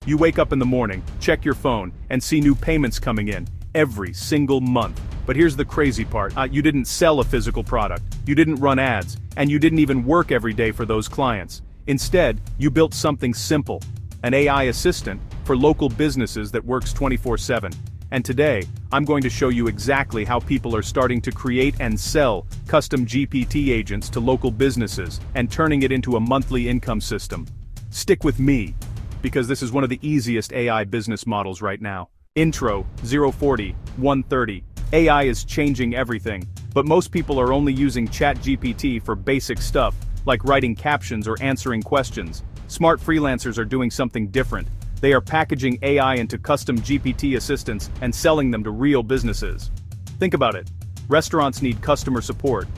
You wake up in the morning, check your phone, and see new payments coming in every single month. But here's the crazy part. You didn't sell a physical product, you didn't run ads, and you didn't even work every day for those clients. Instead, you built something simple, an AI assistant for local businesses that works 24/7. And today, I'm going to show you exactly how people are starting to create and sell custom GPT agents to local businesses and turning it into a monthly income system. Stick with me, because this is one of the easiest AI business models right now. Intro, 040, 130. AI is changing everything, but most people are only using ChatGPT for basic stuff, like writing captions or answering questions. Smart freelancers are doing something different. They are packaging AI into custom GPT assistants and selling them to real businesses. Think about it. Restaurants need customer support.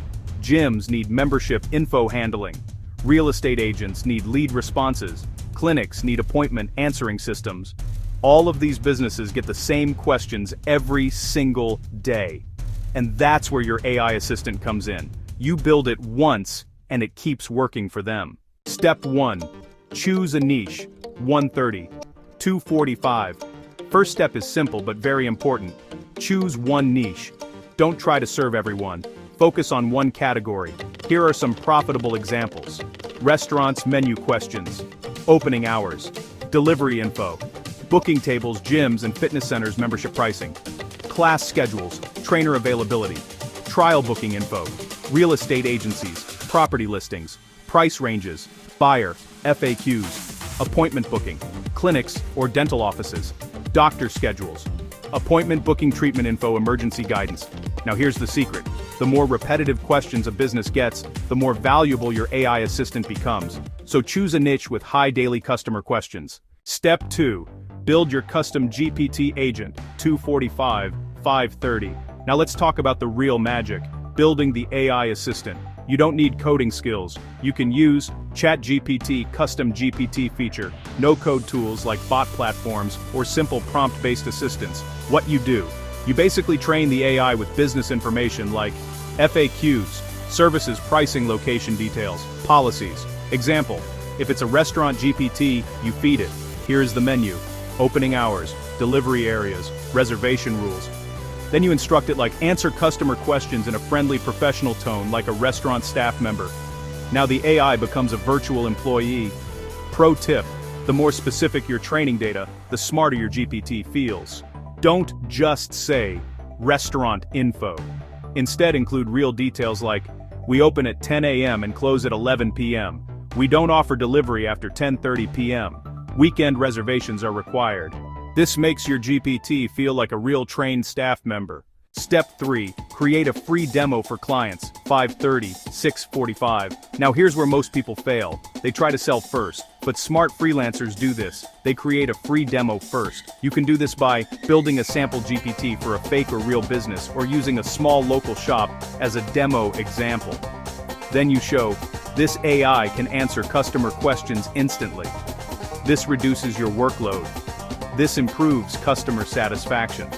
Gyms need membership info handling. Real estate agents need lead responses. Clinics need appointment answering systems. All of these businesses get the same questions every single day. And that's where your AI assistant comes in. You build it once, and it keeps working for them. Step 1. Choose a niche. 130. 245. First step is simple but very important. Choose one niche. Don't try to serve everyone. Focus on one category. Here are some profitable examples. Restaurants menu questions. Opening hours. Delivery info. Booking tables, gyms and fitness centers membership pricing. Class schedules, trainer availability. Trial booking info. Real estate agencies, property listings, price ranges, buyer, FAQs. Appointment booking, clinics or dental offices, doctor schedules, appointment booking treatment info emergency guidance. Now here's the secret. The more repetitive questions a business gets, the more valuable your AI assistant becomes. So choose a niche with high daily customer questions. Step 2. Build your custom GPT agent, 245, 530. Now let's talk about the real magic, building the AI assistant. You don't need coding skills. You can use ChatGPT custom GPT feature, no-code tools like bot platforms, or simple prompt-based assistants. What you do, you basically train the AI with business information like FAQs, services pricing location details, policies. Example, if it's a restaurant GPT, you feed it. Here's the menu, opening hours, delivery areas, reservation rules. Then you instruct it like answer customer questions in a friendly professional tone like a restaurant staff member. Now the AI becomes a virtual employee. Pro tip, the more specific your training data, the smarter your GPT feels. Don't just say, restaurant info. Instead include real details like, we open at 10 a.m. and close at 11 p.m. We don't offer delivery after 10:30 p.m. Weekend reservations are required. This makes your GPT feel like a real trained staff member. Step 3. Create a free demo for clients, 530, 645. Now here's where most people fail. They try to sell first, but smart freelancers do this. They create a free demo first. You can do this by building a sample GPT for a fake or real business or using a small local shop as a demo example. Then you show, this AI can answer customer questions instantly. This reduces your workload. This improves customer satisfaction.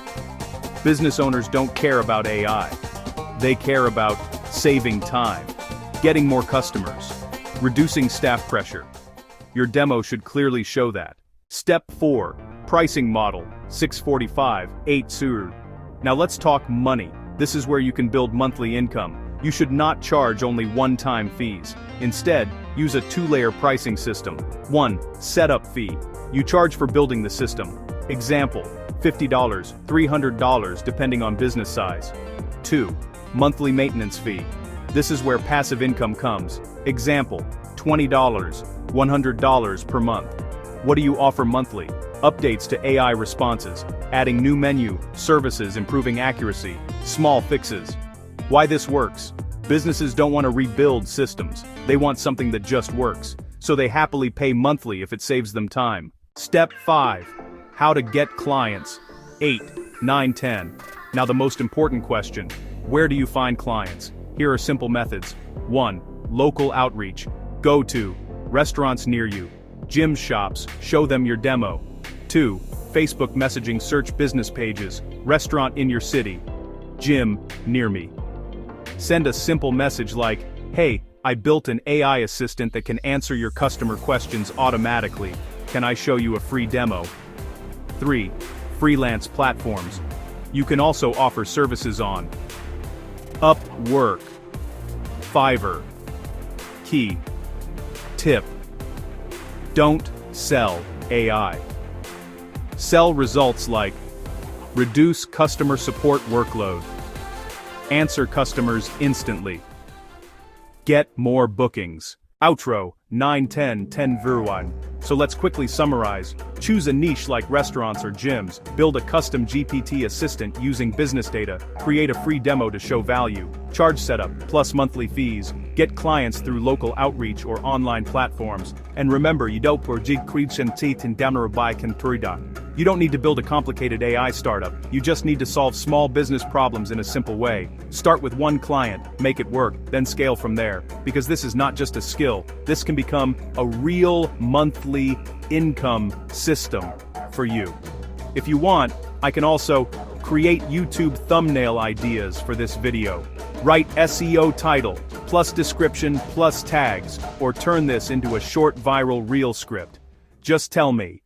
Business owners don't care about AI. They care about saving time, getting more customers, reducing staff pressure. Your demo should clearly show that. Step 4. Pricing model, 645, 8 Now let's talk money. This is where you can build monthly income. You should not charge only one-time fees. Instead, use a 2-layer pricing system. 1. Setup fee. You charge for building the system. Example, $50, $300 depending on business size. 2. Monthly maintenance fee. This is where passive income comes. Example, $20, $100 per month. What do you offer monthly? Updates to AI responses, adding new menu, services improving accuracy, small fixes. Why this works? Businesses don't want to rebuild systems. They want something that just works. So they happily pay monthly if it saves them time. Step 5. How to get clients. 8, 9, 10. Now the most important question. Where do you find clients? Here are simple methods. 1. Local outreach. Go to restaurants near you. Gym shops, show them your demo. 2. Facebook messaging search business pages. Restaurant in your city. Gym near me. Send a simple message like, hey, I built an AI assistant that can answer your customer questions automatically. Can I show you a free demo? 3. Freelance platforms. You can also offer services on Upwork, Fiverr. Key tip: don't sell AI. Sell results like reduce customer support workload, answer customers instantly, get more bookings. Outro 9-10-10 So let's quickly summarize. Choose a niche like restaurants or gyms, build a custom GPT assistant using business data, create a free demo to show value, charge setup plus monthly fees, get clients through local outreach or online platforms, and remember you don't need to build a complicated AI startup, you just need to solve small business problems in a simple way. Start with one client, make it work, then scale from there, because this is not just a skill, this can become a real monthly income system for you. If you want, I can also create YouTube thumbnail ideas for this video. Write SEO title, plus description, plus tags, or turn this into a short viral reel script. Just tell me.